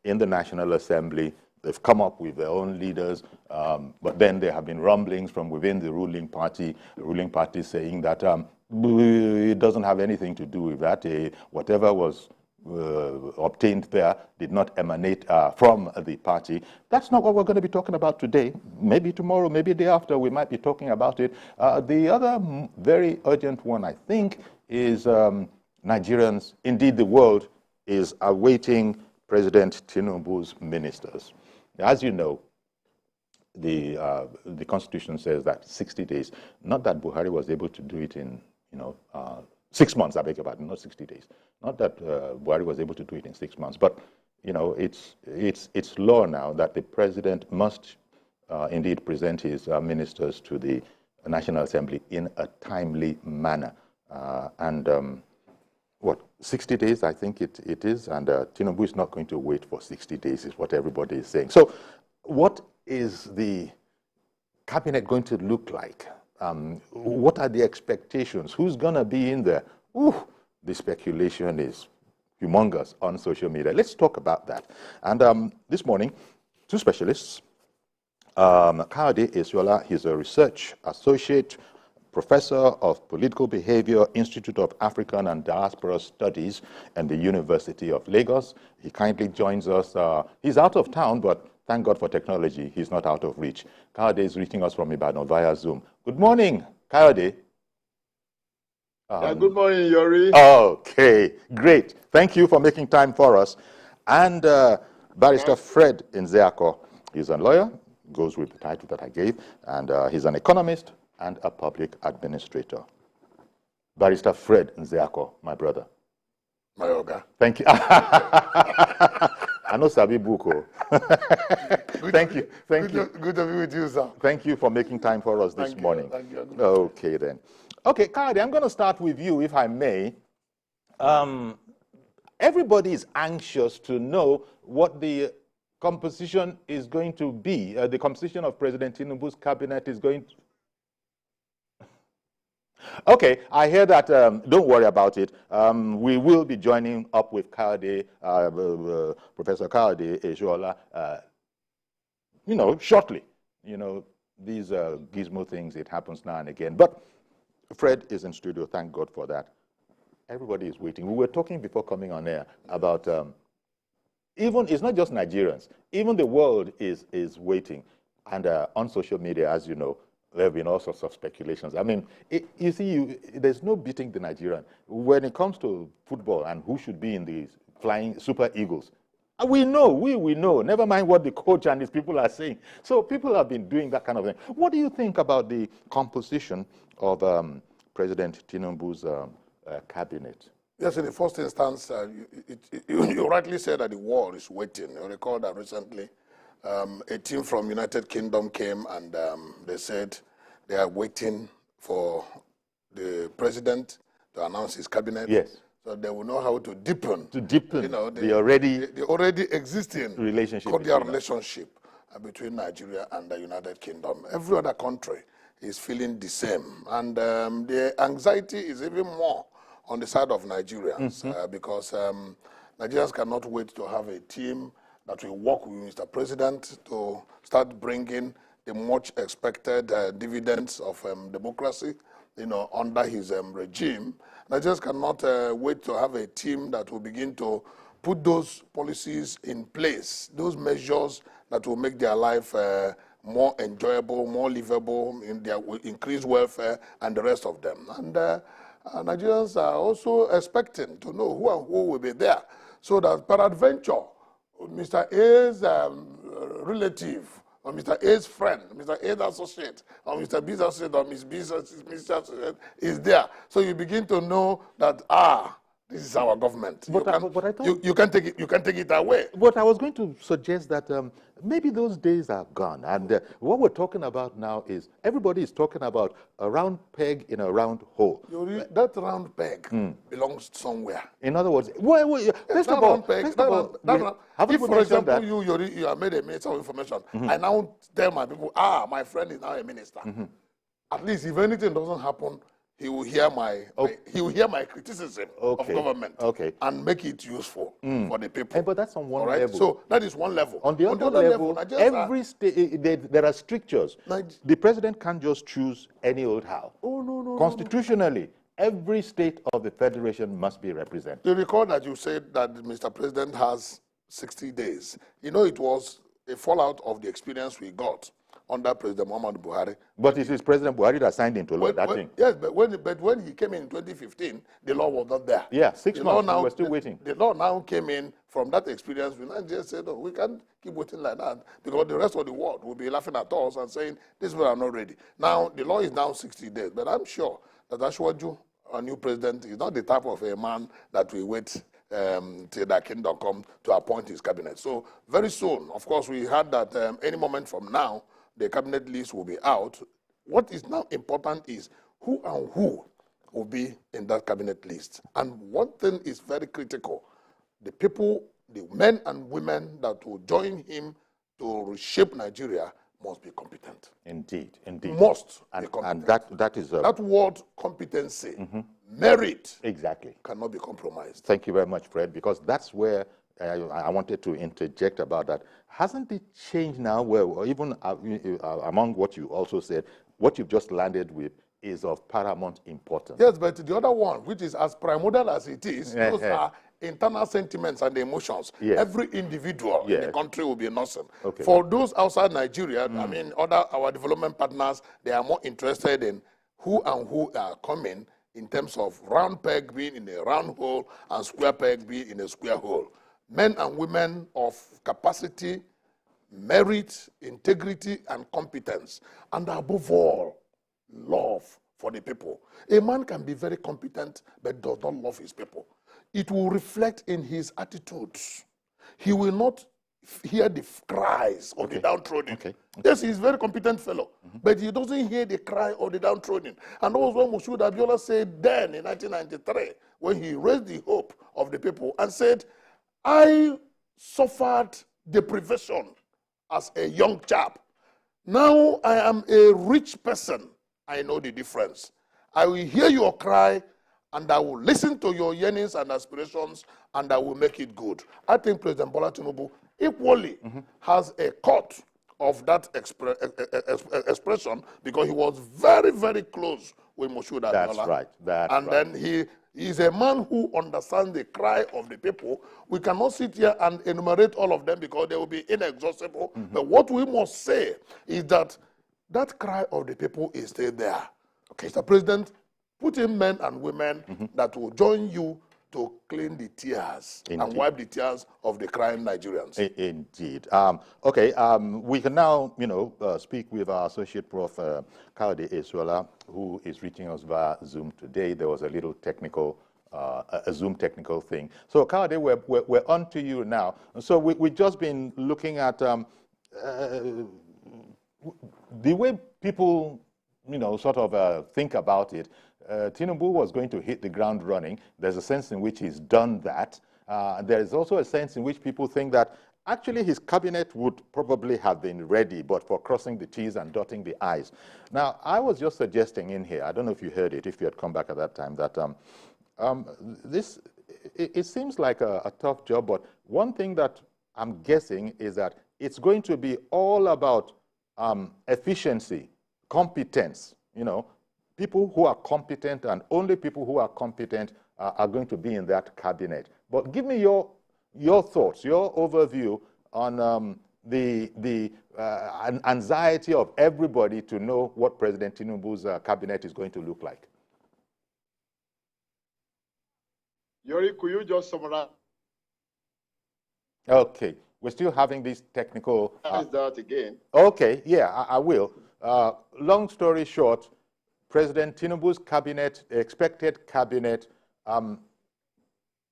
in the National Assembly. They've come up with their own leaders, but then there have been rumblings from within the ruling party saying that it doesn't have anything to do with that. Whatever was obtained there did not emanate from the party. That's not what we're going to be talking about today. Maybe tomorrow, maybe the day after, we might be talking about it. The other very urgent one, I think, is Nigerians, indeed the world, is awaiting President Tinubu's ministers. As you know, the Constitution says that 60 days, not that Buhari was able to do it in 6 months, I beg your pardon, not 60 days. Not that Buhari was able to do it in 6 months, but it's law now that the president must indeed present his ministers to the National Assembly in a timely manner. 60 days, I think it is, and Tinubu is not going to wait for 60 days, is what everybody is saying. So what is the cabinet going to look like? What are the expectations? Who's going to be in there? The speculation is humongous on social media. Let's talk about that. And this morning, two specialists, Kayode Esuola, he's a research associate, professor of political behavior, Institute of African and Diaspora Studies, and the University of Lagos. He kindly joins us. He's out of town, but thank God for technology, he's not out of reach. Kayode is reaching us from Ibadan via Zoom. Good morning, Kayode. Good morning, Yori. Okay, great. Thank you for making time for us. And Barrister Fred Nzeako, he's a lawyer, goes with the title that I gave, and he's an economist and a public administrator. Barrister Fred Nzeako, my brother. My Oga. Thank you. I know Sabi Buko. Thank you. Good to be with you, sir. Thank you for making time for us this morning. Thank you. Okay, then. Okay, Kayode, I'm going to start with you, if I may. Everybody is anxious to know what the composition is going to be. The composition of President Tinubu's cabinet is going to... Okay, I hear that. Don't worry about it. We will be joining up with Kayode, Professor Kayode Esuola, shortly. These gizmo things, it happens now and again. But Fred is in studio, thank God for that. Everybody is waiting. We were talking before coming on air about, it's not just Nigerians, even the world is waiting. And on social media, as you know, there have been all sorts of speculations. I mean, you see, there's no beating the Nigerian. When it comes to football and who should be in the flying Super Eagles, we know, we know. Never mind what the coach and his people are saying. So people have been doing that kind of thing. What do you think about the composition of President Tinubu's cabinet? Yes, in the first instance, you rightly said that the world is waiting. You recall that recently a team from United Kingdom came and they said they are waiting for the president to announce his cabinet. Yes. So they will know how to deepen. The already existing relationship. Cordial relationship between Nigeria and the United Kingdom. Every other country is feeling the same. And the anxiety is even more on the side of Nigerians because Nigerians cannot wait to have a team that will work with Mr. President to start bringing the much expected dividends of democracy, under his regime. Nigerians cannot wait to have a team that will begin to put those policies in place, those measures that will make their life more enjoyable, more livable, will increase welfare and the rest of them. And Nigerians are also expecting to know who and who will be there, so that peradventure, Mr. A's relative, or Mr. A's friend, Mr. A's associate, or Mr. B's associate, or Miss B's associate is there. So you begin to know that, this is our government. You can't take it away. But I was going to suggest that maybe those days are gone. And what we're talking about now is everybody is talking about a round peg in a round hole. That round peg belongs somewhere. In other words, first of all, if, for example, you have made a minister of information, I now tell my people, my friend is now a minister. At least if anything doesn't happen, he will hear my criticism of government and make it useful for the people. But that's on one right? level. So that is one level. On the other level, every state, there are strictures. The president can't just choose any old how. Oh, no. Constitutionally, every state of the federation must be represented. You recall that you said that Mr. President has 60 days. You know, it was a fallout of the experience we got under President Muhammadu Buhari. But it is President Buhari that signed into law that thing. Yes, but when he came in 2015, the law was not there. Yeah, 6 months, we were still waiting. The law now came in from that experience. We just said, we can't keep waiting like that because the rest of the world will be laughing at us and saying, these people are not ready. Now, the law is now 60 days, but I'm sure that Ashwaju, our new president, is not the type of a man that will wait till the kingdom come to appoint his cabinet. So very soon, of course, we heard that any moment from now, the cabinet list will be out. What is now important is who and who will be in that cabinet list. And one thing is very critical. The people, the men and women that will join him to reshape Nigeria must be competent. Indeed. Must be competent. And that is... that word competency, merit, exactly, cannot be compromised. Thank you very much, Fred, because that's where I wanted to interject about that. Hasn't it changed now where even among what you also said, what you've just landed with is of paramount importance? Yes, but the other one, which is as primordial as it is, those are internal sentiments and emotions. Yes. Every individual in the country will be nothing. Okay. For those outside Nigeria, I mean, our development partners, they are more interested in who and who are coming in terms of round peg being in a round hole and square peg being in a square hole. Men and women of capacity, merit, integrity, and competence, and above all, love for the people. A man can be very competent, but does not love his people. It will reflect in his attitudes. He will not hear the cries of the downtrodden. Yes, he's a very competent fellow, but he doesn't hear the cry of the downtrodden. And that was what Moshood Abiola said then in 1993, when he raised the hope of the people and said, I suffered deprivation as a young chap. Now I am a rich person. I know the difference. I will hear your cry, and I will listen to your yearnings and aspirations, and I will make it good. I think President Bola Tinubu equally has a cut of that expression because he was very, very close with Moshood Abiola. That's right. Then he is a man who understands the cry of the people. We cannot sit here and enumerate all of them because they will be inexhaustible. But what we must say is that that cry of the people is still there. Mr. President, put in men and women that will join you to clean the tears and wipe the tears of the crying Nigerians. Indeed. We can now, speak with our associate Prof. Kayode Esuola, who is reaching us via Zoom today. There was a little technical, a Zoom technical thing. So, Kayode, we're on to you now. So we've just been looking at the way people, sort of think about it. Tinubu was going to hit the ground running. There's a sense in which he's done that. There is also a sense in which people think that actually his cabinet would probably have been ready, but for crossing the T's and dotting the I's. Now, I was just suggesting in here, I don't know if you heard it, if you had come back at that time, that it seems like a tough job, but one thing that I'm guessing is that it's going to be all about efficiency, competence, people who are competent, and only people who are competent are going to be in that cabinet. But give me your thoughts, your overview on the anxiety of everybody to know what President Tinubu's cabinet is going to look like. Yori, could you just summarize? Okay, we're still having this technical... that again. Okay, yeah, I will. Long story short, President Tinubu's cabinet, expected cabinet,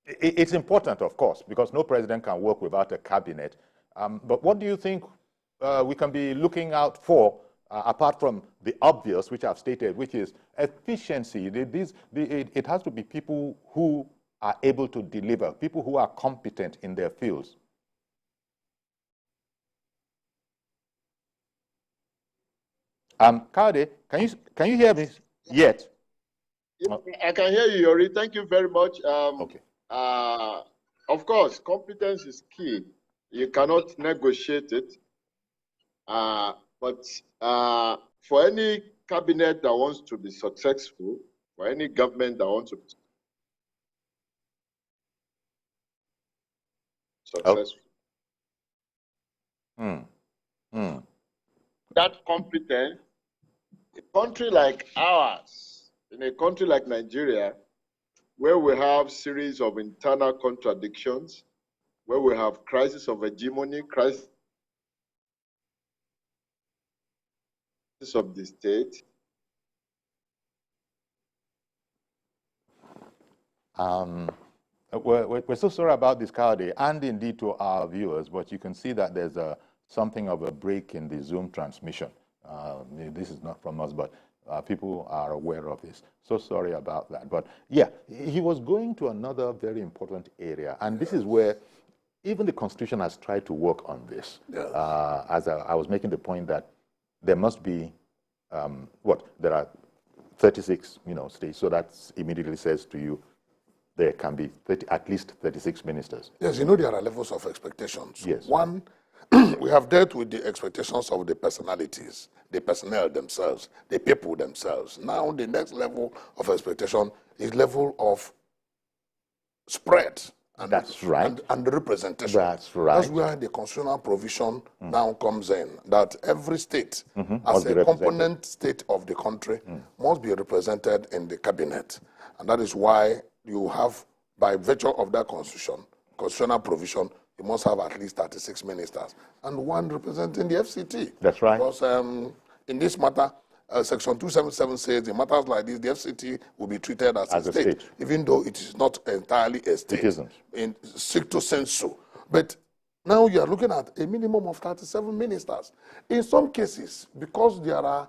it's important, of course, because no president can work without a cabinet. But what do you think we can be looking out for, apart from the obvious, which I've stated, which is efficiency? It has to be people who are able to deliver, people who are competent in their fields. Kayode, can you hear me yet? Yeah, I can hear you, Yori. Thank you very much. Okay. Of course, competence is key. You cannot negotiate it. But for any cabinet that wants to be successful, for any government that wants to be successful, that competence, a country like ours, in a country like Nigeria, where we have series of internal contradictions, where we have crisis of hegemony, crisis of the state. We're so sorry about this, Cowdy, and indeed to our viewers, but you can see that there's something of a break in the Zoom transmission. This is not from us, but people are aware of this. So sorry about that. But yeah, he was going to another very important area, and this is where even the Constitution has tried to work on this. As I was making the point that there must be, there are 36, states, so that immediately says to you, there can be at least 36 ministers. Yes, there are levels of expectations. Yes. One, we have dealt with the expectations of the personalities, the personnel themselves, the people themselves. Now, the next level of expectation is level of spread. And, that's right. And representation. That's right. That's where the constitutional provision now comes in, that every state, as a component state of the country, must be represented in the cabinet. And that is why you have, by virtue of that constitutional provision, you must have at least 36 ministers and one representing the FCT. That's right. Because in this matter, Section 277 says in matters like this, the FCT will be treated as a state, even though it is not entirely a state. It isn't. In stricto sensu. But now you are looking at a minimum of 37 ministers. In some cases, because there are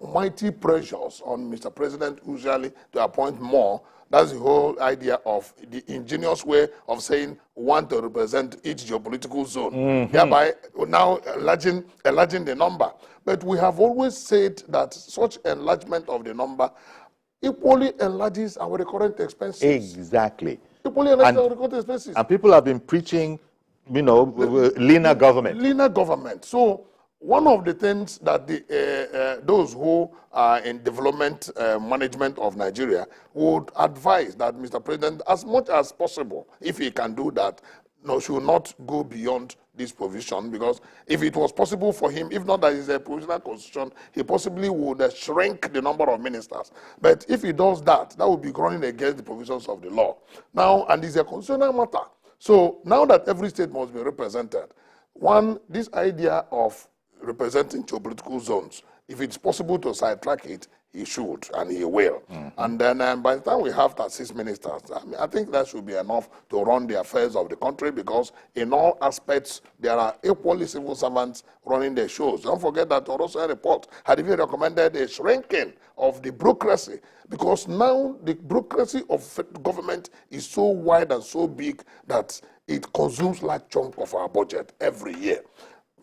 mighty pressures on Mr. President usually to appoint more, that's the whole idea of the ingenious way of saying want to represent each geopolitical zone, thereby now enlarging the number. But we have always said that such enlargement of the number equally enlarges our recurrent expenses. Exactly. Equally enlarges our recurrent expenses. And people have been preaching, leaner government. Leaner government. So one of the things that those who are in development management of Nigeria would advise that Mr. President, as much as possible, if he can do that, should not go beyond this provision, because if it was possible for him, if not that is a provisional constitution, he possibly would shrink the number of ministers. But if he does that, that would be running against the provisions of the law. Now, and it's a constitutional matter. So now that every state must be represented, one, this idea of representing geopolitical zones, if it's possible to sidetrack it, he should, and he will. And then by the time we have 36 ministers, I think that should be enough to run the affairs of the country, because in all aspects, there are equally civil servants running their shows. Don't forget that Orosa report had even recommended a shrinking of the bureaucracy, because now the bureaucracy of government is so wide and so big that it consumes large chunk of our budget every year,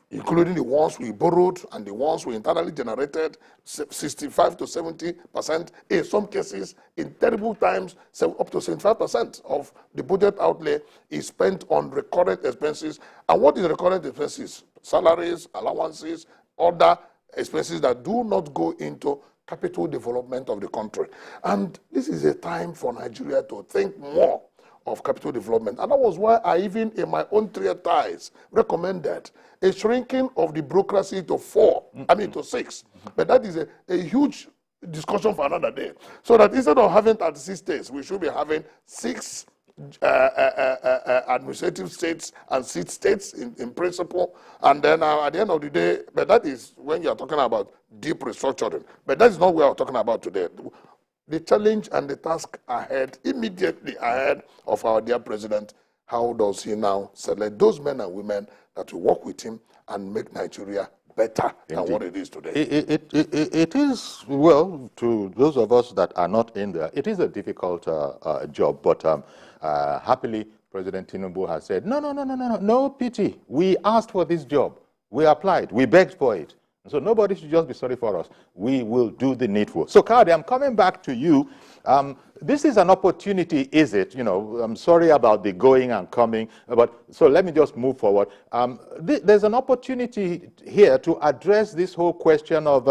including the ones we borrowed and the ones we internally generated, 65 to 70%. In some cases, in terrible times, up to 75% of the budget outlay is spent on recurrent expenses. And what is recurrent expenses? Salaries, allowances, other expenses that do not go into capital development of the country. And this is a time for Nigeria to think more of capital development. And that was why I even in my own treatise recommended a shrinking of the bureaucracy to to 6. But that is a huge discussion for another day. So that instead of having 36 states, we should be having 6 administrative states and 6 states in principle. And then at the end of the day, but that is when you are talking about deep restructuring. But that is not what we are talking about today. The challenge and the task ahead, immediately ahead of our dear president, how does he now select those men and women that will work with him and make Nigeria better than what it is today? It is, well, to those of us that are not in there, it is a difficult job, but happily, President Tinubu has said, no pity. We asked for this job. We applied. We begged for it. So nobody should just be sorry for us. We will do the needful. So, Kade, I'm coming back to you. This is an opportunity, is it? You know, I'm sorry about the going and coming, but so let me just move forward. There's an opportunity here to address this whole question of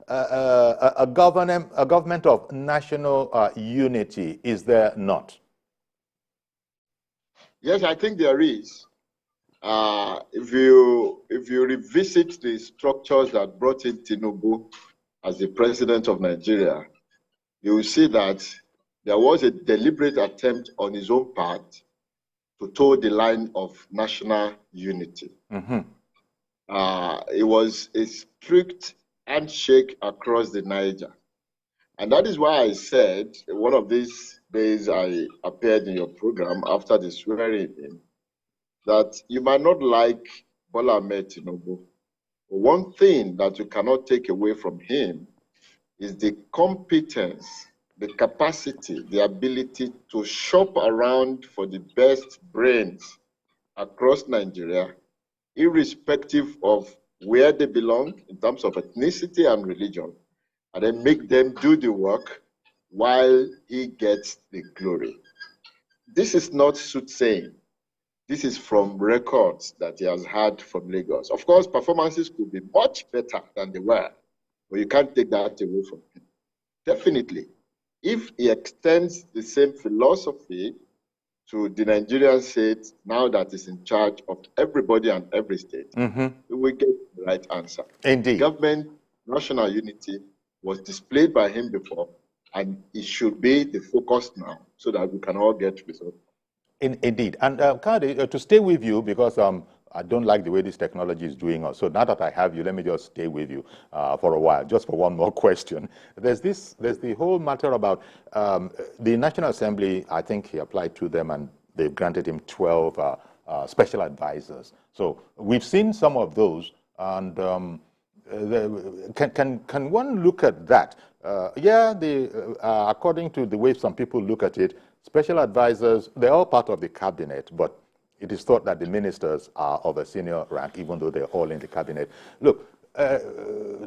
a government of national unity. Is there not? Yes, I think there is. If you revisit the structures that brought in Tinubu as the president of Nigeria, you will see that there was a deliberate attempt on his own part to toe the line of national unity. Mm-hmm. It was a strict handshake across the Niger. And that is why I said one of these days I appeared in your program after the swearing in that you might not like Bola Ahmed Tinubu. One thing that you cannot take away from him is the competence, the capacity, the ability to shop around for the best brains across Nigeria, irrespective of where they belong in terms of ethnicity and religion, and then make them do the work while he gets the glory. This is not soothsaying. This is from records that he has had from Lagos. Of course, performances could be much better than they were, but you can't take that away from him. Definitely, if he extends the same philosophy to the Nigerian state now that he's in charge of everybody and every state, we will get the right answer. Indeed. Government, national unity was displayed by him before, and it should be the focus now so that we can all get results. Indeed. And Kade, to stay with you, because I don't like the way this technology is doing us. So now that I have you, let me just stay with you for a while, just for one more question. There's the whole matter about the National Assembly. I think he applied to them and they granted him 12 special advisors. So we've seen some of those. And can one look at that? According to the way some people look at it, special advisors, they're all part of the cabinet, but it is thought that the ministers are of a senior rank, even though they're all in the cabinet. Look,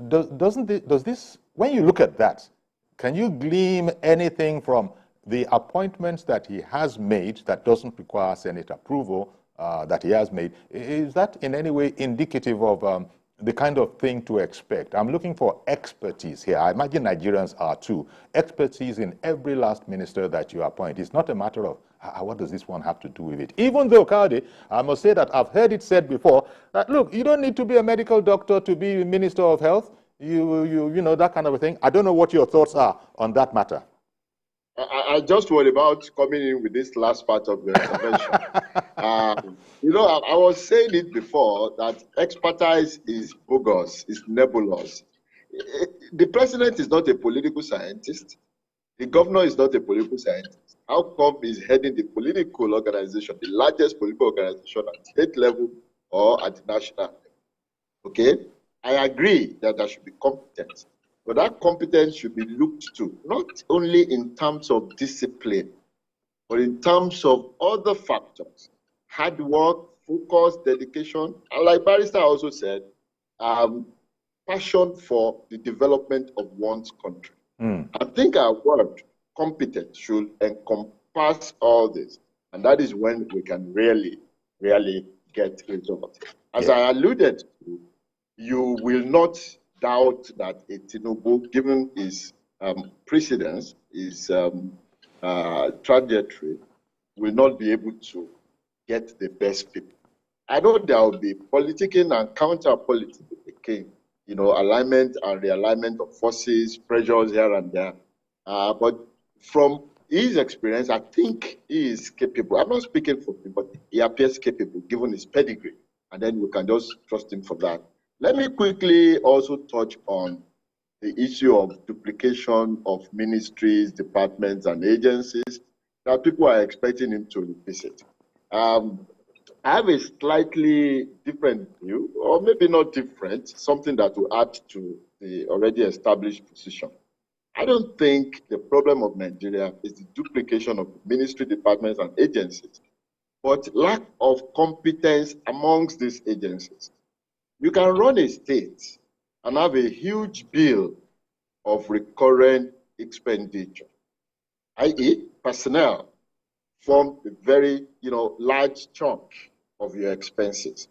does this, when you look at that, can you glean anything from the appointments that he has made that doesn't require Senate approval that he has made? Is that in any way indicative of the kind of thing to expect? I'm looking for expertise here. I imagine Nigerians are too. Expertise in every last minister that you appoint. It's not a matter of what does this one have to do with it? Even though, Kade, I must say that I've heard it said before that, look, you don't need to be a medical doctor to be Minister of Health. You know, that kind of a thing. I don't know what your thoughts are on that matter. I just worry about coming in with this last part of the intervention. You know, I was saying it before that expertise is bogus, is nebulous. The president is not a political scientist. The governor is not a political scientist. How come he's heading the political organization, the largest political organization at state level or at the national level? Okay? I agree that there should be competence. But that competence should be looked to, not only in terms of discipline, but in terms of other factors. Hard work, focus, dedication, and like Barrister also said, passion for the development of one's country. I think our word competence should encompass all this. And that is when we can really get results. As I alluded to, you will not doubt that a Tinubu, given his precedence, his trajectory, will not be able to get the best people. I know there will be politicking and counter-politicking, you know, alignment and realignment of forces, pressures here and there. But from his experience, I think he is capable. I'm not speaking for him, but he appears capable given his pedigree. And then we can just trust him for that. Let me quickly also touch on the issue of duplication of ministries, departments, and agencies that people are expecting him to revisit. I have a slightly different view, or maybe not different, something that will add to the already established position. I don't think the problem of Nigeria is the duplication of ministry, departments, and agencies, but lack of competence amongst these agencies. You can run a state and have a huge bill of recurrent expenditure, i.e., personnel form a very, large chunk of your expenses.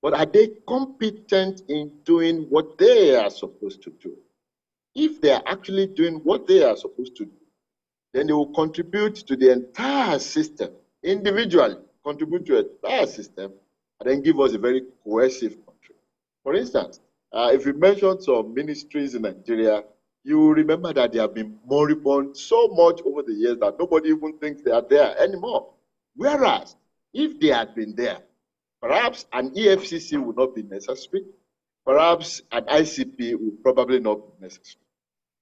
But are they competent in doing what they are supposed to do? If they are actually doing what they are supposed to do, then they will contribute to the entire system, individually contribute to the entire system, and then give us a very cohesive country. For instance, if you mention some ministries in Nigeria, you will remember that they have been moribund so much over the years that nobody even thinks they are there anymore. Whereas, if they had been there, perhaps an EFCC would not be necessary, perhaps an ICP would probably not be necessary.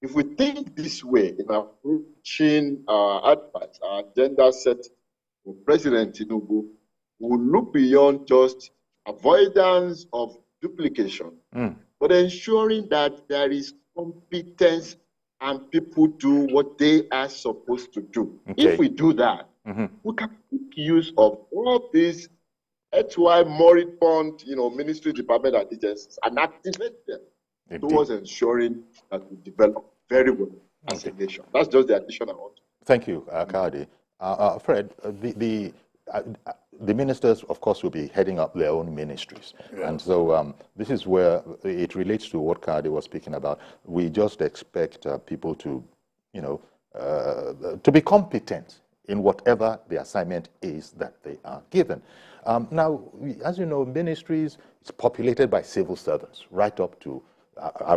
If we think this way in approaching our advice, our agenda set for President Tinubu, we will look beyond just avoidance of duplication, but ensuring that there is competence and people do what they are supposed to do. Okay. If we do that, we can make use of all these HY moribund, ministry, department, and agencies and activate them towards ensuring that we develop very well as a nation. That's just the addition I want to. Thank you, Kadi. Fred, the ministers, of course, will be heading up their own ministries. Yeah. And so this is where it relates to what Kadi was speaking about. We just expect people to, to be competent in whatever the assignment is that they are given. Now, as you know, ministries is populated by civil servants, right up to,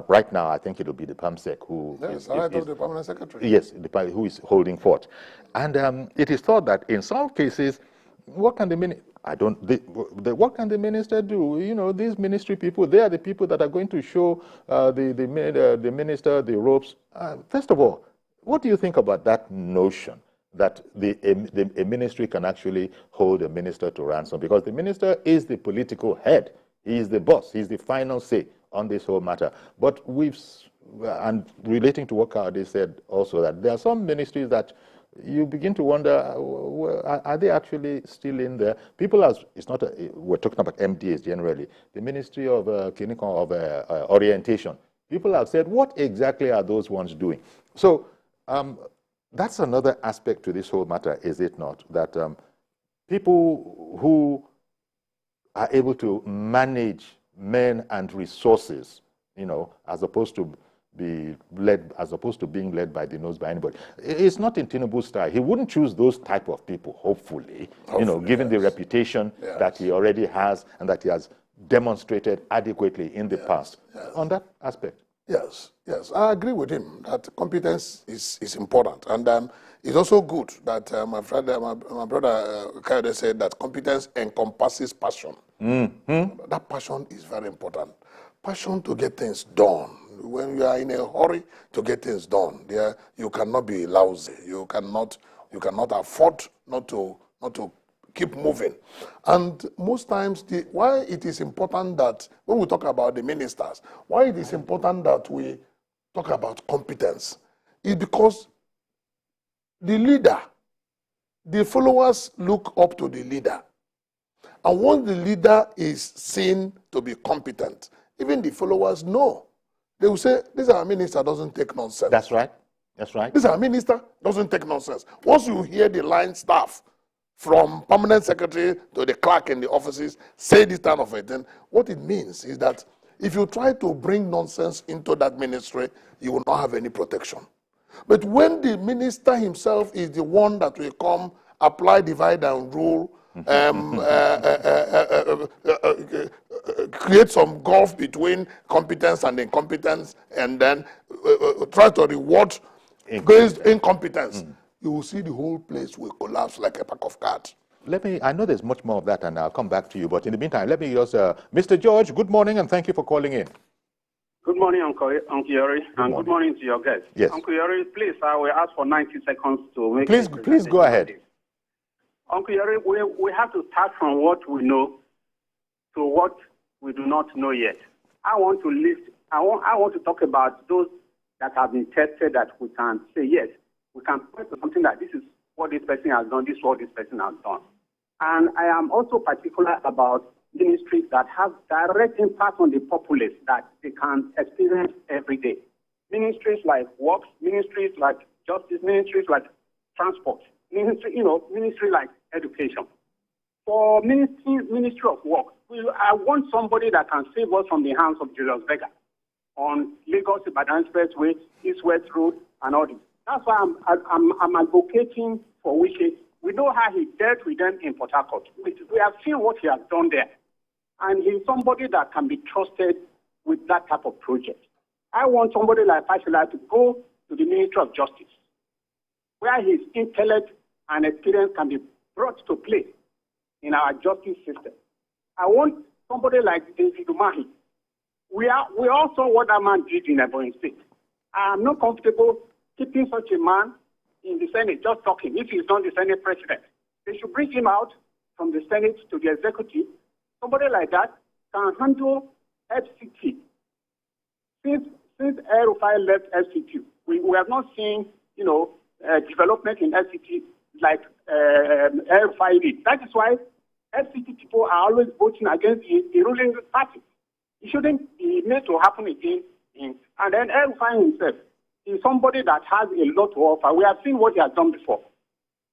right now, I think it'll be the PAMSEC who is the permanent secretary. Yes, who is holding forth. And it is thought that in some cases, what can the minister, what can the minister do? These ministry people, they are the people that are going to show the minister the ropes. First of all, what do you think about that notion that a ministry can actually hold a minister to ransom? Because the minister is the political head. He is the boss. He is the final say on this whole matter. But and relating to what Kadi said also, that there are some ministries that you begin to wonder, are they actually still in there? People it's not, we're talking about MDAs generally, the Ministry of Orientation. People have said, what exactly are those ones doing? So that's another aspect to this whole matter, is it not? That people who are able to manage men and resources, as opposed to being led by the nose by anybody. It's not in Tinubu's style. He wouldn't choose those type of people, hopefully given the reputation that he already has and that he has demonstrated adequately in the past. On that aspect. Yes, I agree with him that competence is important, and it's also good that my brother Kayode said that competence encompasses passion. That passion is very important. Passion to get things done. When you are in a hurry to get things done, you cannot be lousy. You cannot afford not to keep moving. And most times, why it is important that when we talk about the ministers, why it is important that we talk about competence is because the leader, the followers look up to the leader. And once the leader is seen to be competent, even the followers know. They will say, this our minister doesn't take nonsense. That's right. That's right. This our minister doesn't take nonsense. Once you hear the line staff, from permanent secretary to the clerk in the offices, say this kind of a thing, what it means is that if you try to bring nonsense into that ministry, you will not have any protection. But when the minister himself is the one that will come, apply, divide, and rule, create some gulf between competence and incompetence, and then try to reward based incompetence, you will see the whole place will collapse like a pack of cards. I know there's much more of that, and I'll come back to you, but in the meantime, let me just, Mr. George, good morning, and thank you for calling in. Good morning, Uncle Yori, and good morning to your guests. Yes. Uncle Yori, please, I will ask for 90 seconds to make... Please go ahead. Uncle Yori, we have to start from what we know to what we do not know yet. I want to talk about those that have been tested, that we can say, yes, we can point to something that this is what this person has done, this is what this person has done. And I am also particular about ministries that have direct impact on the populace that they can experience every day. Ministries like works, ministries like justice, ministries like transport, ministry like education. For Ministry of Work, I want somebody that can save us from the hands of Julius Berger on Lagos-Ibadan Expressway, East-West Road, and all this. That's why I'm advocating for Wike. We know how he dealt with them in Port Harcourt. We have seen what he has done there. And he's somebody that can be trusted with that type of project. I want somebody like Fashola to go to the Ministry of Justice, where his intellect and experience can be brought to play in our justice system. I want somebody like David Umahi. We all saw what that man did in Ebonyi State. I am not comfortable keeping such a man in the Senate, just talking, if he's not the Senate president. They should bring him out from the Senate to the executive. Somebody like that can handle FCT. Since El-Rufai left FCT, we have not seen, development in FCT like El-Rufai did. That is why FCT people are always voting against the ruling party. It shouldn't be made to happen again. And then El-Rufai himself is somebody that has a lot to offer. We have seen what he has done before.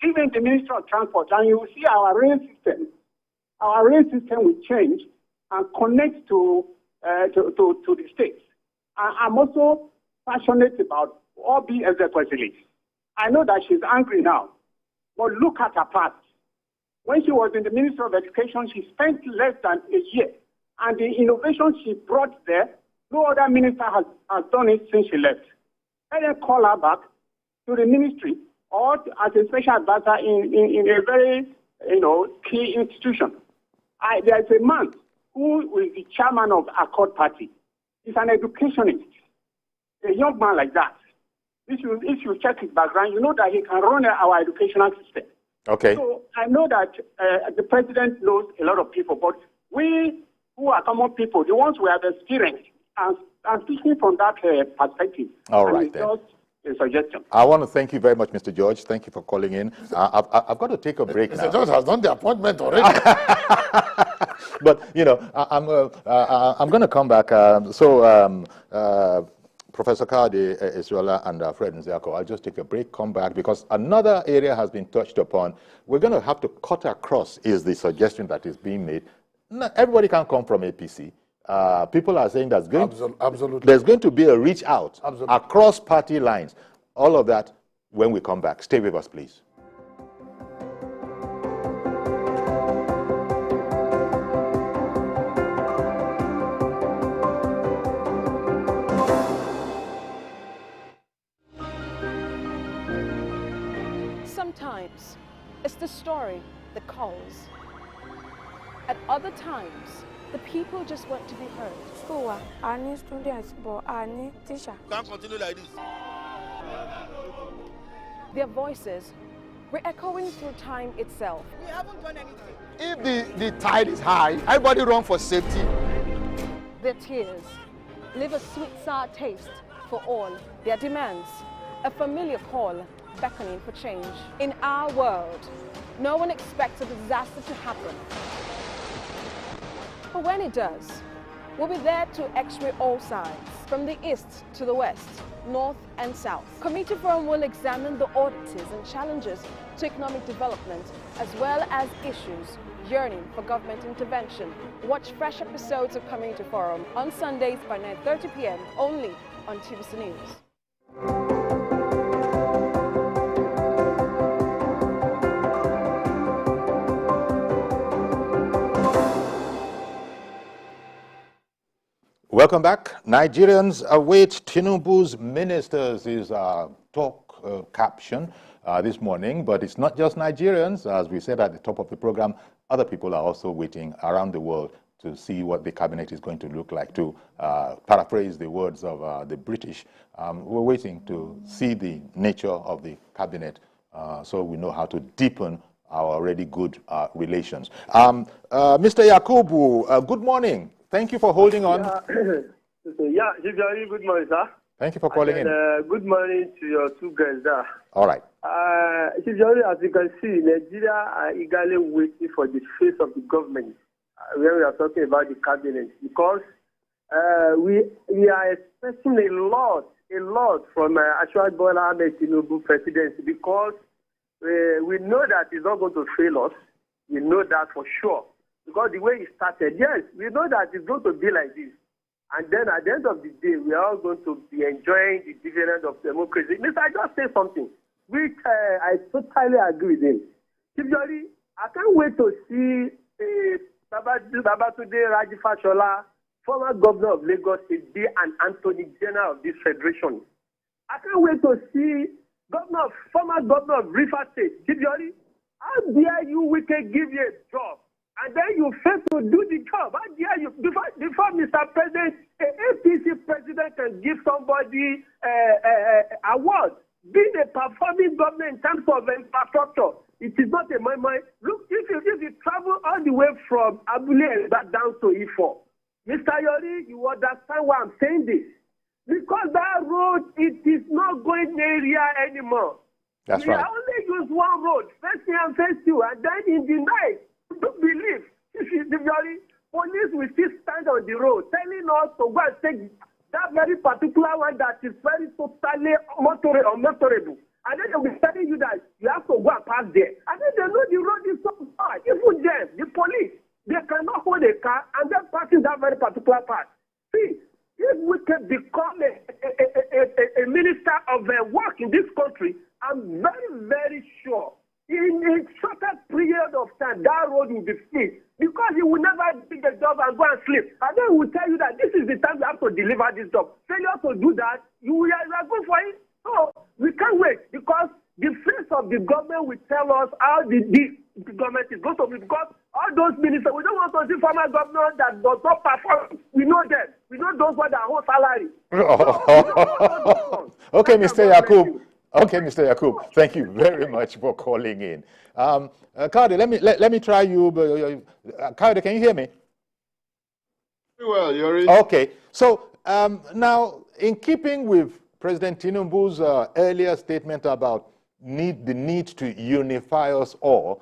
Even the Ministry of Transport, and you will see our rail system. Our rail system will change and connect to the states. I'm also passionate about Obi Ezekwesili. I know that she's angry now, but look at her past. When she was in the Ministry of Education, she spent less than a year. And the innovation she brought there, no other minister has done it since she left. Let them call her back to the ministry or as a special advisor in a very, key institution. There's a man who is the chairman of Accord Party. He's an educationist. A young man like that. If you check his background, you know that he can run our educational system. Okay. So I know that the president knows a lot of people, but we who are common people, the ones who have experience, and speaking from that perspective. All right, then. Just a suggestion. I want to thank you very much, Mr. George. Thank you for calling in. I've got to take a break now. Mr. George has done the appointment already. But, I'm going to come back. Professor Kade Esrola and Fred Nziako, I'll just take a break, come back, because another area has been touched upon. We're going to have to cut across, is the suggestion that is being made. Not everybody can come from APC. People are saying there's going to be a reach out across party lines. All of that when we come back. Stay with us, please. Sometimes it's the story that calls. At other times, the people just want to be heard. School, I need students, but I need teachers. Can't continue like this. Their voices re-echoing through time itself. We haven't done anything. If the tide is high, everybody run for safety. Their tears leave a sweet, sour taste for all their demands. A familiar call beckoning for change. In our world, no one expects a disaster to happen. But when it does, we'll be there to x-ray all sides, from the east to the west, north and south. Committee Forum will examine the oddities and challenges to economic development, as well as issues yearning for government intervention. Watch fresh episodes of Community Forum on Sundays by 9:30 p.m. only on TVC News. Welcome back. Nigerians await Tinubu's ministers is our talk caption this morning, but it's not just Nigerians. As we said at the top of the program, other people are also waiting around the world to see what the cabinet is going to look like. To paraphrase the words of the British, we're waiting to see the nature of the cabinet so we know how to deepen our already good relations. Mr. Yakubu, good morning. Thank you for holding on. Yeah, good morning, sir. Thank you for calling in. Good morning to your two guys there. All right. As you can see, Nigeria are eagerly waiting for the face of the government when we are talking about the cabinet, because we are expecting a lot from Ashwad Bola Ahmed Tinubu presidency, because we know that he's not going to fail us. We know that for sure. Because the way he started, yes, we know that it's going to be like this. And then at the end of the day, we are all going to be enjoying the dividend of democracy. Mr. I just say something, which I totally agree with him. Similarly, I can't wait to see Babatunde Raji Fashola, former governor of Lagos State, be an Attorney General of this federation. I can't wait to see former governor of Rivers State, Similarly, how dare you, we can give you a job, and then you fail to do the job? How dare you? Before Mr. President, an APC president can give somebody award, being a performing government in terms of infrastructure, it is not a my. Look, if you travel all the way from Abule and back down to Ifo, Mr. Yori, you understand why I'm saying this? Because that road, it is not going area anymore. That's right. We only use one road, first year and first two, and then in the night, don't believe. Police will still stand on the road, telling us to go and take that very particular one that is very totally unmotorable. And then they'll be telling you that you have to go and pass there. And then they know the road is so far. Even them, the police, they cannot hold a car and then pass in that very particular part. See, if we can become a minister of work in this country, I'm very, very sure in a shorter period of time, that road will be free. Because you will never take a job and go and sleep. And then we will tell you that this is the time you have to deliver this job. Failure to do that, you are good for it. So we can't wait, because the face of the government will tell us how the government is going to be. Because all those ministers, we don't want to see former governors that does not perform. We know them. We know those ones that hold salary. Okay, Mr. Yakub. Okay, Mr. Yakub, thank you very much for calling in. Kaude, let me try you. Kaude, can you hear me? Well, Yori. Okay, so now, in keeping with President Tinubu's earlier statement about the need to unify us all,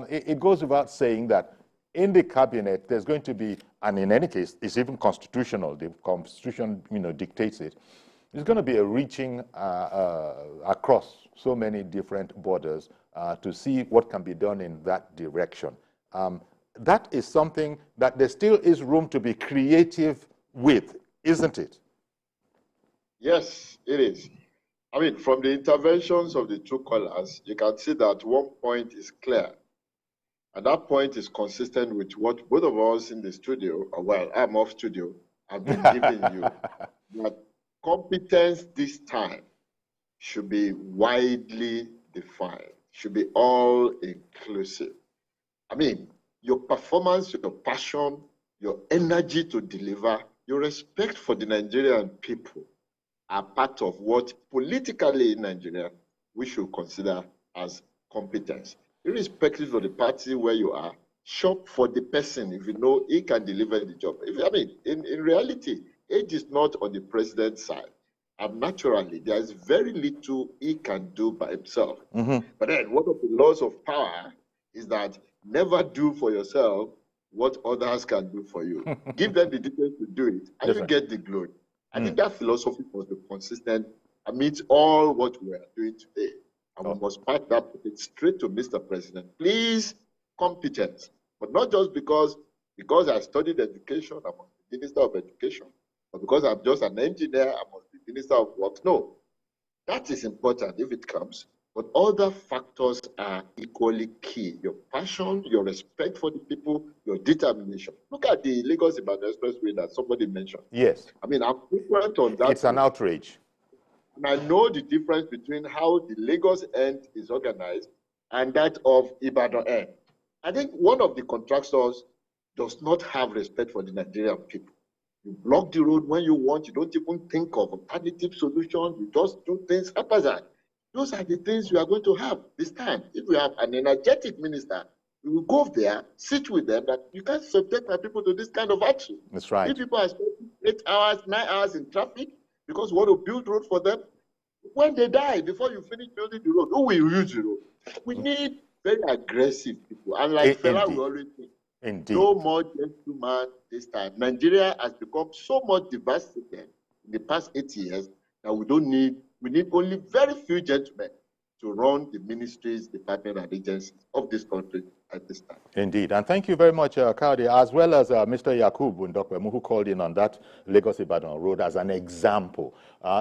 it goes without saying that in the cabinet there's going to be, and in any case, it's even constitutional. The Constitution, dictates it. There's going to be a reaching across so many different borders to see what can be done in that direction. That is something that there still is room to be creative with, isn't it? Yes, it is. I mean, from the interventions of the two callers, you can see that one point is clear. And that point is consistent with what both of us in the studio, well, I'm off studio, have been giving you. That competence this time should be widely defined, should be all inclusive. I mean, your performance, your passion, your energy to deliver, your respect for the Nigerian people are part of what politically in Nigeria we should consider as competence. Irrespective of the party where you are, shop for the person if you know he can deliver the job. In reality, age is not on the president's side. And naturally, there is very little he can do by himself. But then one of the laws of power is that never do for yourself what others can do for you. Give them the details to do it, and you get the glory. I think that philosophy must be consistent amidst all what we are doing today. And we must pass that straight to Mr. President. Please, competence. But not just because I studied education, I must be Minister of Education. Or because I'm just an engineer, I must be Minister of Works. No, that is important if it comes. But other factors are equally key. Your passion, your respect for the people, your determination. Look at the Lagos-Ibadan Expressway that somebody mentioned. Yes. I mean, I'm frequent on that. It's an outrage. And I know the difference between how the Lagos end is organized and that of Ibadan end. I think one of the contractors does not have respect for the Nigerian people. You block the road when you want. You don't even think of alternative solutions. You just do things haphazard. Those are the things we are going to have this time. If we have an energetic minister, we will go there, sit with them, that you can't subject my people to this kind of action. That's right. If people are spending 8 hours, 9 hours in traffic because you want to build road for them, when they die, before you finish building the road, who will use the road? We need very aggressive people. And like Fela, we always think, Indeed. No more gentleman this time. Nigeria has become so much diversified in the past 8 years that we need only very few gentlemen to run the ministries, departments, and agencies of this country at this time. Indeed. And thank you very much, Kaudi, as well as Mr. Yakub Ndokwemu, who called in on that Lagos-Ibadan road as an example.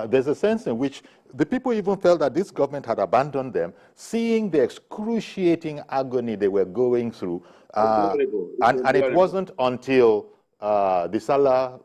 There's a sense in which the people even felt that this government had abandoned them, seeing the excruciating agony they were going through. And it wasn't until the Salah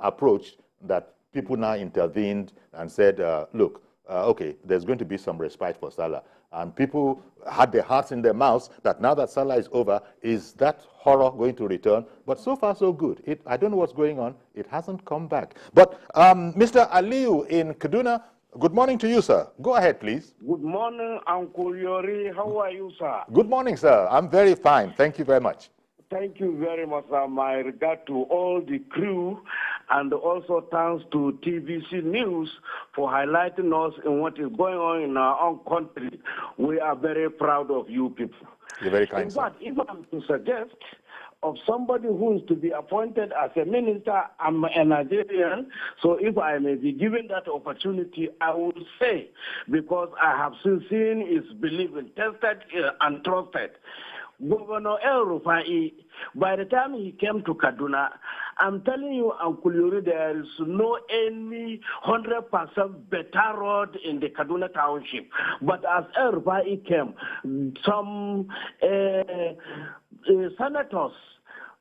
approach that people now intervened and said, look, okay, there's going to be some respite for Salah. And people had their hearts in their mouths that now that Salah is over, is that horror going to return? But so far, so good. I don't know what's going on. It hasn't come back. But Mr. Aliu in Kaduna, good morning to you, sir. Go ahead, please. Good morning, Uncle Yori. How are you, sir? Good morning, sir. I'm very fine. Thank you very much. Thank you very much, sir. My regard to all the crew, and also thanks to TVC News for highlighting us in what is going on in our own country. We are very proud of you people. You're very kind, in sir. fact, if I'm to suggest of somebody who is to be appointed as a minister, I'm a Nigerian, so if I may be given that opportunity, I would say, because I have seen his belief in tested and trusted. Governor El Rufai, by the time he came to Kaduna, I'm telling you, Uncle Yuri, there is no any 100% better road in the Kaduna township. But as El Rufai came, some senators,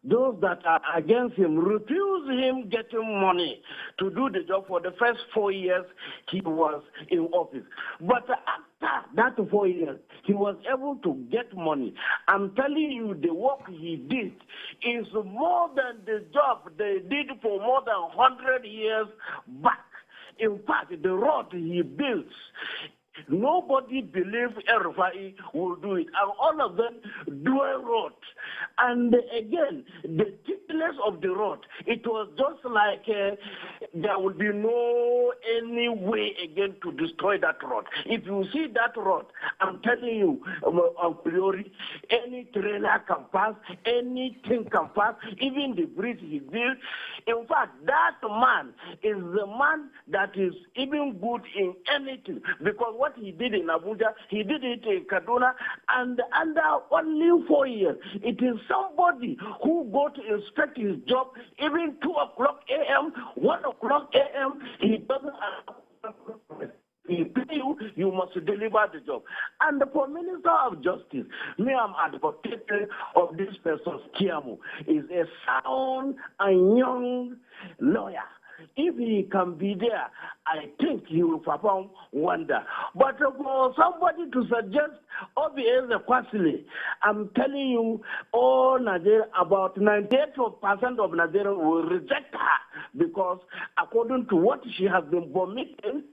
those that are against him, refuse him getting money to do the job for the first 4 years he was in office. But after that 4 years, he was able to get money. I'm telling you, the work he did is more than the job they did for more than 100 years back. In fact, the road he built, nobody believed El-Rufai will do it. And all of them dual road. And again, the thickness of the road, it was just like there would be no any way again to destroy that road. If you see that road, I'm telling you, a priori, any trailer can pass, anything can pass, even the bridge he built. In fact, that man is the man that is even good in anything, because what he did in Abuja, he did it in Kaduna, and under only 4 years, it is somebody who go to inspect his job, even 2 o'clock a.m., 1 o'clock a.m., he doesn't he pay you, you must deliver the job. And for Minister of Justice, me, I'm advocating of this person, Kiamu, is a sound and young lawyer. If he can be there, I think he will perform wonder. But for somebody to suggest OBS Kwasile, I'm telling you, all Nigeria, about 98% of Nigeria will reject her, because according to what she has been vomiting,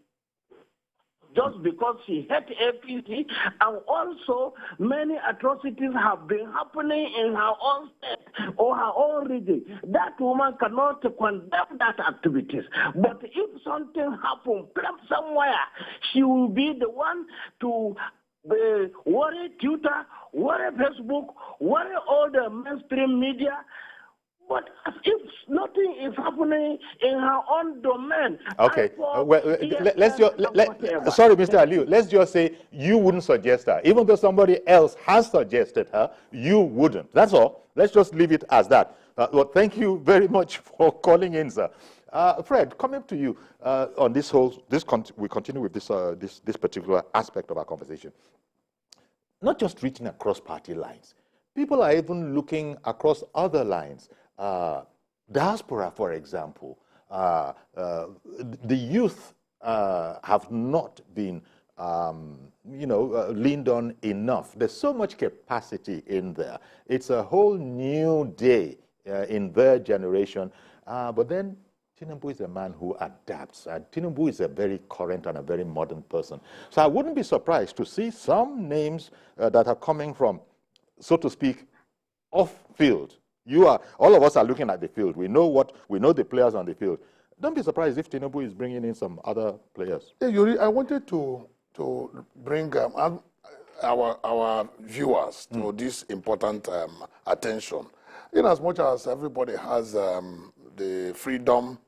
just because she hate APC, and also many atrocities have been happening in her own state or her own region. That woman cannot condemn that activities. But if something happens somewhere, she will be the one to worry Twitter, worry Facebook, worry all the mainstream media. But if nothing is happening in her own domain. Okay. Sorry, Mr. Aliu. Let's just say you wouldn't suggest her. Even though somebody else has suggested her, you wouldn't. That's all. Let's just leave it as that. Well, thank you very much for calling in, sir. Fred, coming to you on this whole, we continue with this particular aspect of our conversation. Not just reaching across party lines. People are even looking across other lines. Diaspora, for example, the youth have not been, leaned on enough. There's so much capacity in there. It's a whole new day in their generation. But then Tinubu is a man who adapts. Tinubu is a very current and a very modern person. So I wouldn't be surprised to see some names that are coming from, so to speak, off-field. All of us are looking at the field. We know the players on the field. Don't be surprised if Tinubu is bringing in some other players. Yeah, Yuri, I wanted to bring our viewers to this important attention. in as much as everybody has the freedom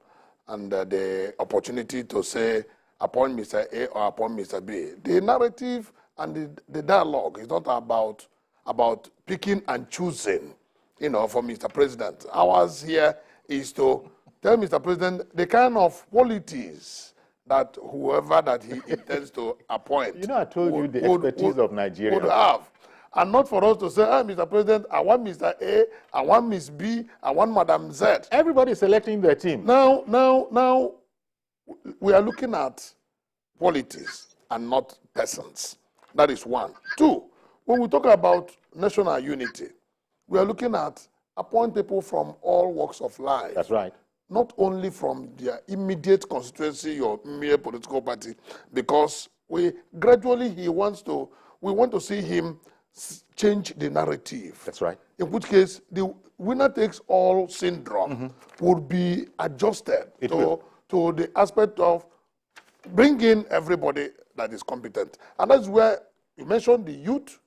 and the opportunity to say upon Mr. A or upon Mr. B, the narrative and the dialogue is not about picking and choosing, for Mr. President. Ours here is to tell Mr. President the kind of qualities that whoever that he intends to appoint. I told you the expertise of Nigeria would have. And not for us to say, Mr. President, I want Mr. A, I want Miss B, I want Madam Z. Everybody is selecting their team. Now, we are looking at qualities and not persons. That is one. Two, when we talk about national unity, we are looking at appoint people from all walks of life. That's right. Not only from their immediate constituency or mere political party, because we want to see him change the narrative. That's right. In which case, the winner takes all syndrome would be adjusted to the aspect of bringing everybody that is competent. And that's where you mentioned the youth,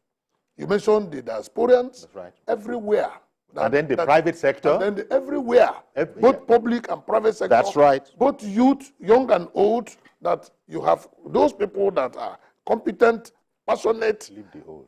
you mentioned the diasporans. That's right. Everywhere. And then the private sector. And then everywhere. Both public and private sector. That's right. Both youth, young and old, that you have those people that are competent, passionate,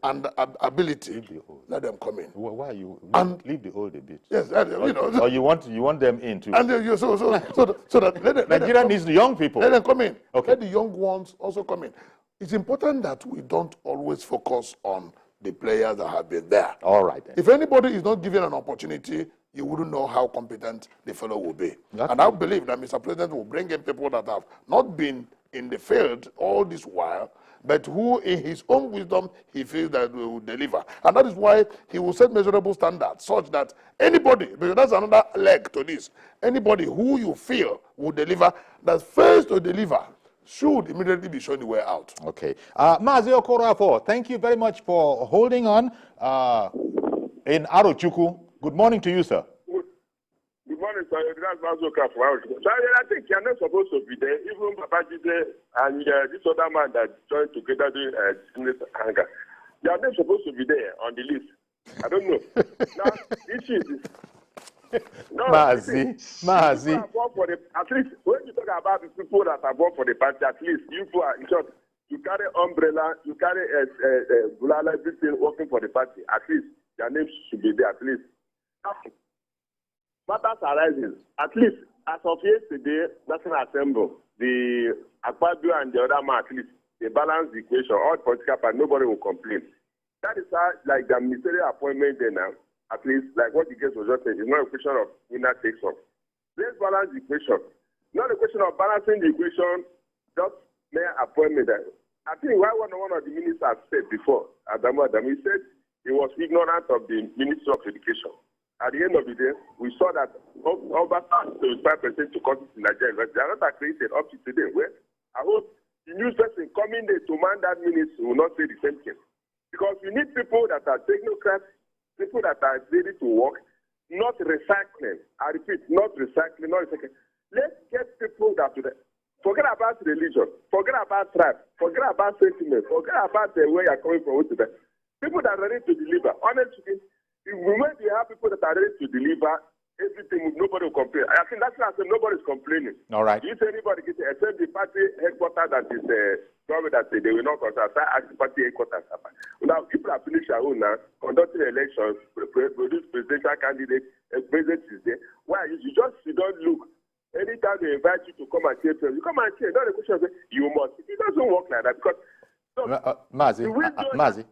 and ability. Let them come in. Why you leave the old a bit? Yes, or you want them in too. And so that Nigeria needs the young people. Let them come in. Okay. Let the young ones also come in. It's important that we don't always focus on the players that have been there. All right. Then. If anybody is not given an opportunity, you wouldn't know how competent the fellow will be. And I believe that Mr. President will bring in people that have not been in the field all this while, but who in his own wisdom he feels that will deliver. And that is why he will set measurable standards such that anybody, because that's another leg to this, anybody who you feel will deliver, that's first to deliver, should immediately be shown the way out. Okay. Mazi Okorafor, thank you very much for holding on in Arochukwu. Good morning to you, sir. Good morning, sir. That's Mazi Okorafor. So I think you're not supposed to be there. Even Babajide and this other man that joined together doing Hangout, they are not supposed to be there on the list. I don't know. Now, issue is Mazi. At least when you talk about the people that are born for the party, at least you are in short, you carry umbrella, you carry bulala, everything working for the party. At least your names should be there. At least matters arising. At least as of yesterday, National Assembly, the Akpabio and the other man, at least they balance the equation. All political parties, nobody will complain. That is how, like the ministerial appointment there now. At least, like what the guest was just saying, it's not a question of winner takes all. Let's balance the equation. Not a question of balancing the equation, just mere appointment. I think why one of the ministers said before, Adam, he said he was ignorant of the Ministry of Education. At the end of the day, we saw that over 75% to courses in Nigeria, they are not accredited up to today. Well, I hope the new person coming there to man that ministry will not say the same thing. Because we need people that are technocrats, people that are ready to work, not recycling. I repeat, not recycling, not recycling. Let's get people that forget about religion, forget about tribe, forget about sentiment, forget about the way you're coming from. People that are ready to deliver. Honestly, when we have people that are ready to deliver, everything, nobody will complain. I think that's why I said nobody's complaining. All right. If anybody gets it, except the party headquarters that is government that say they will not contact the party headquarters. Now, people are finished their own now, conducting elections, produce presidential candidates, president is there. Why? You don't look. Anytime they invite you to come and cheer, you come and cheer. Not a question of you must. It doesn't work like that because. Mazi,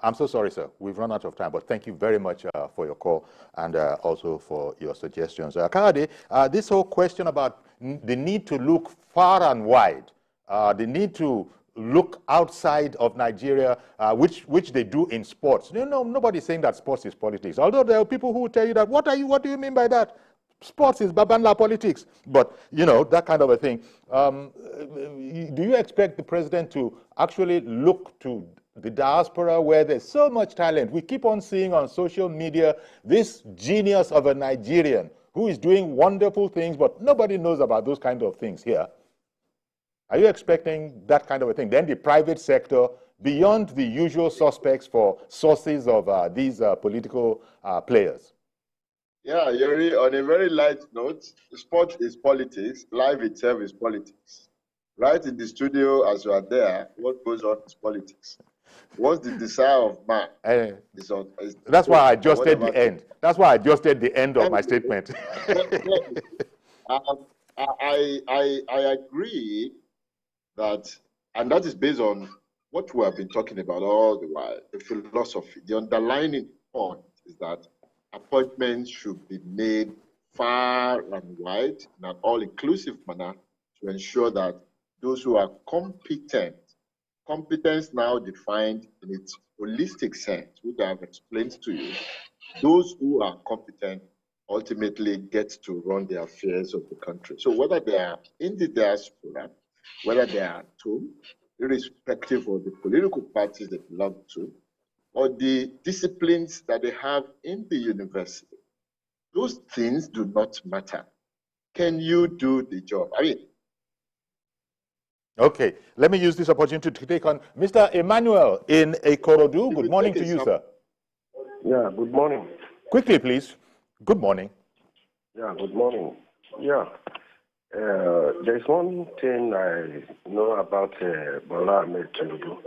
I'm so sorry, sir. We've run out of time, but thank you very much for your call and also for your suggestions. Kanade, this whole question about the need to look far and wide, the need to look outside of Nigeria, which they do in sports. Nobody's saying that sports is politics. Although there are people who will tell you that, what do you mean by that? Sports is Babanla politics. But, that kind of a thing. Do you expect the president to actually look to the diaspora where there's so much talent? We keep on seeing on social media this genius of a Nigerian who is doing wonderful things, but nobody knows about those kind of things here. Are you expecting that kind of a thing? Then the private sector, beyond the usual suspects for sources of these political players? Yeah, Yuri, on a very light note, sport is politics, life itself is politics. Right in the studio, as you are there, what goes on is politics. What's the desire of man? That's why I adjusted the end. That's why I adjusted the end of my statement. I agree that, and that is based on what we have been talking about all the while, the philosophy. The underlying point is that appointments should be made far and wide in an all-inclusive manner to ensure that those who are competent, competence now defined in its holistic sense, which I have explained to you, those who are competent ultimately get to run the affairs of the country. So whether they are in the diaspora, whether they are at home, irrespective of the political parties they belong to, or the disciplines that they have in the university, those things do not matter. Can you do the job? I mean, okay, let me use this opportunity to take on Mr. Emmanuel in Ikorodu. Good morning to you, sir. Yeah, good morning. Quickly, please. Good morning. Yeah, good morning. Yeah. There's one thing I know about Bola Ahmed Tinubu.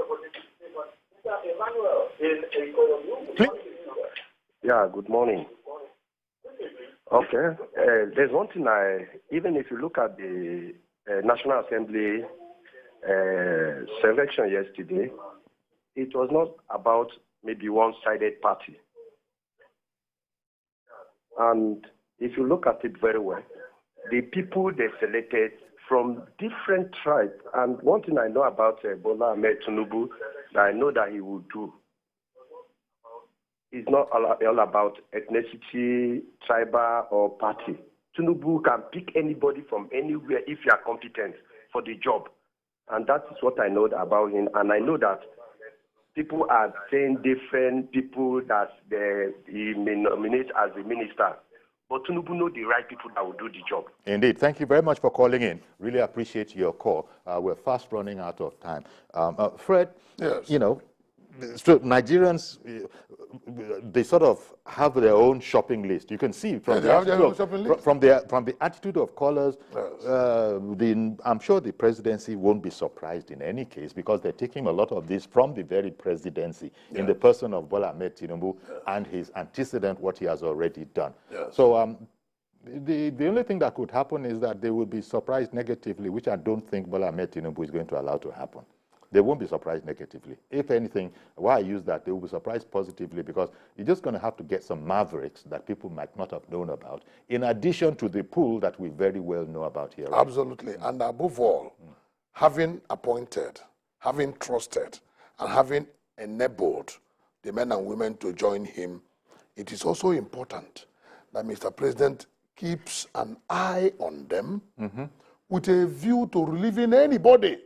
Yeah, good morning. Okay. There's one thing even if you look at the National Assembly selection yesterday, it was not about maybe one-sided party. And if you look at it very well, the people they selected from different tribes, and one thing I know about Bola Ahmed Tinubu that I know that he will do is not all about ethnicity, tribal, or party. Tinubu can pick anybody from anywhere if you are competent for the job. And that is what I know about him. And I know that people are saying different people that he may nominate as a minister. But Tinubu know the right people that will do the job. Indeed. Thank you very much for calling in. Really appreciate your call. We're fast running out of time. Fred, yes. You know, so Nigerians, they sort of have their own shopping list. You can see from, from the attitude of callers, yes. I'm sure the presidency won't be surprised in any case because they're taking a lot of this from the very presidency in the person of Bola Ahmed Tinubu and his antecedent, what he has already done. Yes. So the only thing that could happen is that they will be surprised negatively, which I don't think Bola Ahmed Tinubu is going to allow to happen. They won't be surprised negatively. If anything, why I use that, they will be surprised positively because you're just going to have to get some mavericks that people might not have known about, in addition to the pool that we very well know about here. Right? Absolutely. And above all, having appointed, having trusted, and having enabled the men and women to join him, it is also important that Mr. President keeps an eye on them with a view to relieving anybody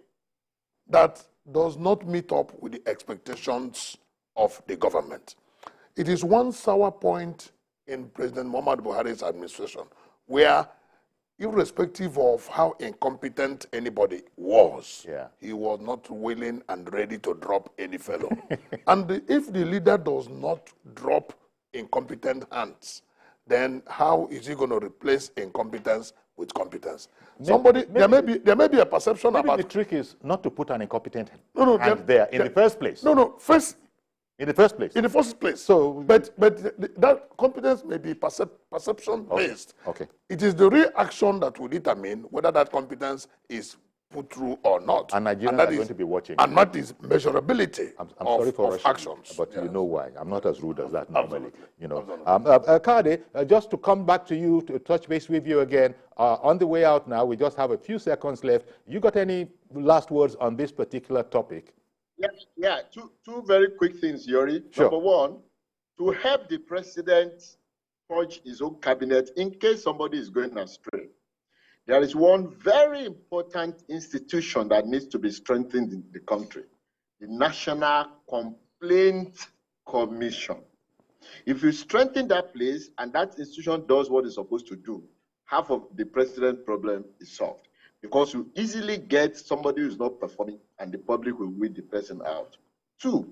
that does not meet up with the expectations of the government. It is one sour point in President Muhammadu Buhari's administration where, irrespective of how incompetent anybody was, he was not willing and ready to drop any fellow. And if the leader does not drop incompetent hands, then how is he going to replace incompetence with competence? There may be a perception about. The trick is not to put an incompetent hand there in the first place. In the first place. In the first place. So, but that competence may be perception based. Okay. It is the reaction that will determine whether that competence is put through or not. And Nigerians are going to be watching. And that is measurability I'm sorry for actions. But you know why. I'm not as rude as that normally. You know. Kade, just to come back to you, to touch base with you again, on the way out now, we just have a few seconds left. You got any last words on this particular topic? Yeah. Two very quick things, Yuri. Sure. Number one, to help the president purge his own cabinet in case somebody is going astray. There is one very important institution that needs to be strengthened in the country, the National Complaint Commission. If you strengthen that place and that institution does what it's supposed to do, half of the president's problem is solved. Because you easily get somebody who's not performing and the public will weed the person out. Two,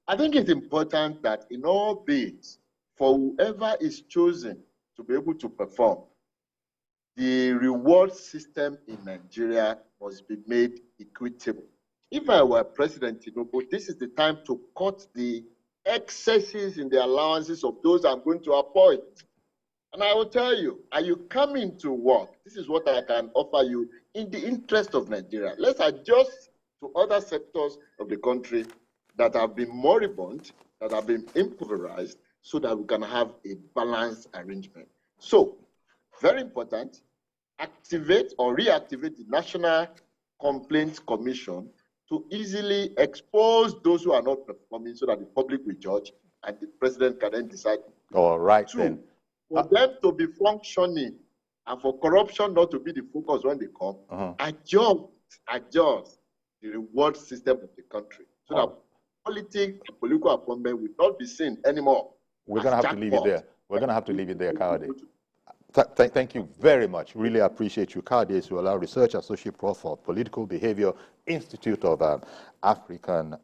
I think it's important that in all bids for whoever is chosen to be able to perform, the reward system in Nigeria must be made equitable. If I were President Tinubu, this is the time to cut the excesses in the allowances of those I'm going to appoint. And I will tell you, are you coming to work? This is what I can offer you in the interest of Nigeria. Let's adjust to other sectors of the country that have been moribund, that have been impoverished, so that we can have a balanced arrangement. So, very important, activate or reactivate the National Complaints Commission to easily expose those who are not performing so that the public will judge and the president can then decide. All right, then. For them to be functioning and for corruption not to be the focus when they come, adjust the reward system of the country so that politics and political appointment will not be seen anymore. We're going to have to leave it there. We're going to have to leave it there, Kayode. Thank you very much. Really appreciate you. Kayode Suola, Research Associate Prof for Political Behavior, Institute of African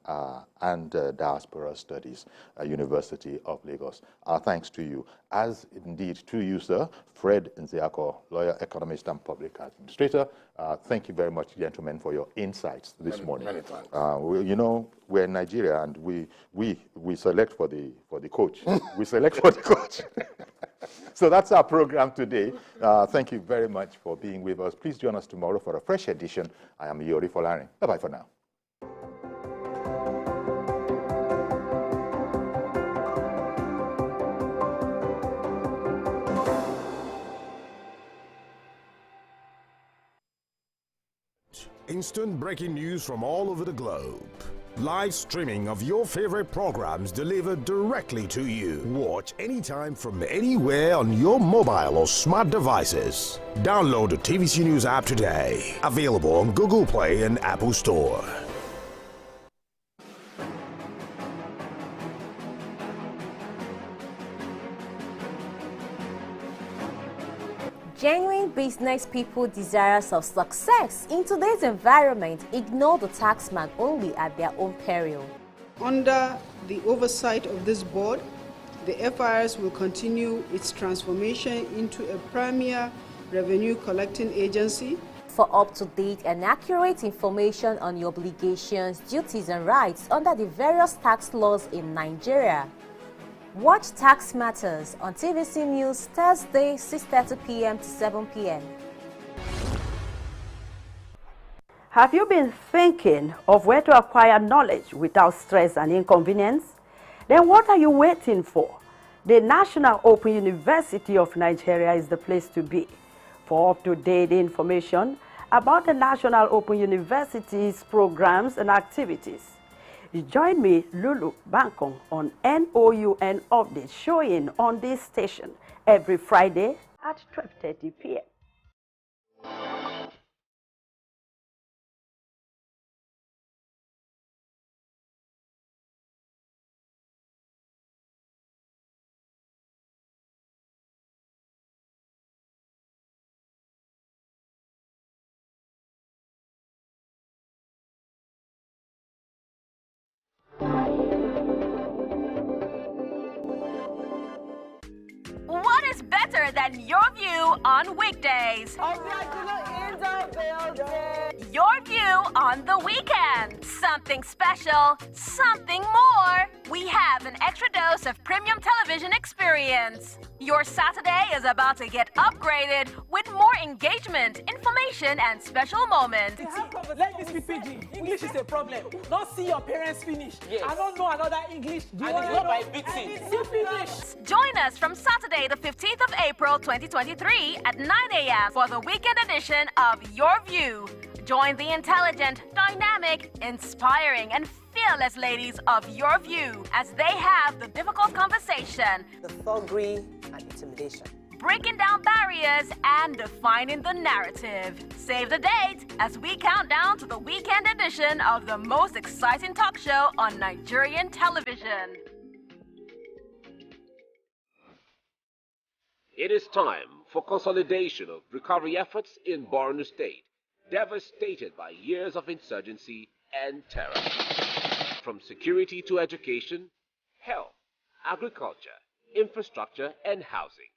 and Diaspora Studies, University of Lagos. Our thanks to you. As indeed to you, sir, Fred Nzeako, lawyer, economist, and public administrator. Thank you very much, gentlemen, for your insights this morning. Many thanks. You know, we're in Nigeria, and we select for the coach. We select for the coach. So that's our program today. Thank you very much for being with us. Please join us tomorrow for a fresh edition. I am Yori Folarin. Bye-bye for now. Instant breaking news from all over the globe. Live streaming of your favorite programs delivered directly to you. Watch anytime from anywhere on your mobile or smart devices. Download the TVC News app today. Available on Google Play and Apple Store. Genuine business people desirous of success in today's environment ignore the taxman only at their own peril. Under the oversight of this board, the FIRS will continue its transformation into a premier revenue collecting agency. For up-to-date and accurate information on your obligations, duties and rights under the various tax laws in Nigeria, watch Tax Matters on TVC News Thursday, 6:30 p.m. to 7 p.m. Have you been thinking of where to acquire knowledge without stress and inconvenience? Then what are you waiting for? The National Open University of Nigeria is the place to be. For up-to-date information about the National Open University's programs and activities, join me, Lulu Bankong, on NOUN Update, showing on this station every Friday at 12:30 p.m. What is better than your view on weekdays? Your view on the weekend. Something special, something more. We have an extra dose of premium television experience. Your Saturday is about to get upgraded with more engagement, information, and special moments. Let me speak pidgin. English is a problem. Don't see your parents finish. Yes. I don't know another English. Do you want to know? By beating. Join us from Saturday, the 15th of April, 2023 at 9 a.m. for the weekend edition of Your View. Join the intelligent, dynamic, inspiring, and fearless ladies of Your View as they have the difficult conversation, the thuggery and intimidation, breaking down barriers and defining the narrative. Save the date as we count down to the weekend edition of the most exciting talk show on Nigerian television. It is time for consolidation of recovery efforts in Borno State, devastated by years of insurgency and terror. From security to education, health, agriculture, infrastructure and housing.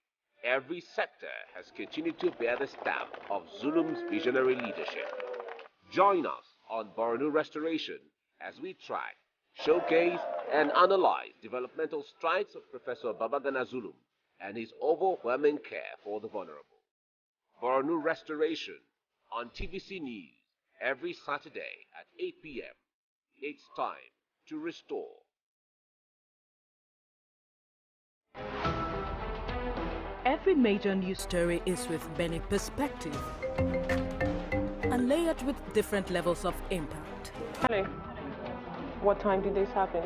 Every sector has continued to bear the stamp of Zulum's visionary leadership. Join us on Borno Restoration as we track, showcase, and analyze developmental strides of Professor Babagana Zulum and his overwhelming care for the vulnerable. Borno Restoration on TVC News every Saturday at 8 p.m. It's time to restore. Every major news story is with many perspectives and layered with different levels of impact. Hello. What time did this happen?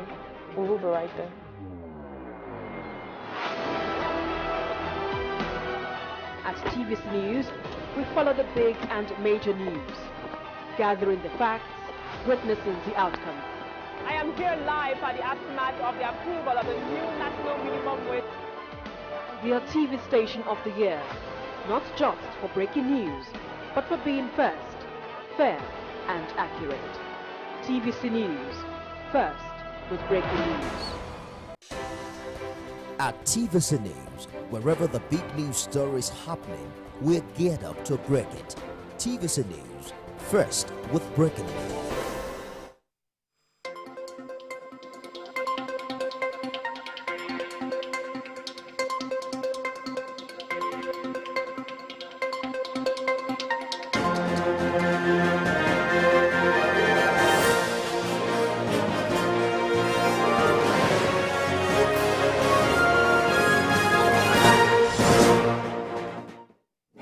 We will be right there. At TVC News, we follow the big and major news, gathering the facts, witnessing the outcome. I am here live at the aftermath of the approval of the new national minimum wage. We are TV Station of the Year, not just for breaking news, but for being first, fair and accurate. TVC News, first with breaking news. At TVC News, wherever the big news story is happening, we're geared up to break it. TVC News, first with breaking news.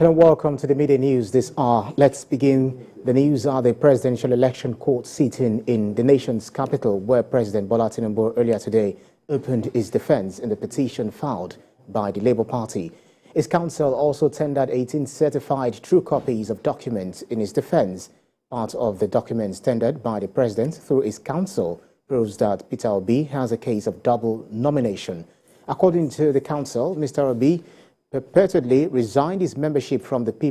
Hello and welcome to the media news this hour. Let's begin the news at the presidential election court sitting in the nation's capital, where President Bola Tinubu earlier today opened his defense in the petition filed by the Labour Party. His counsel also tendered 18 certified true copies of documents in his defense. Part of the documents tendered by the president through his counsel proves that Peter Obi has a case of double nomination. According to the counsel, Mr. Obi purportedly resigned his membership from the People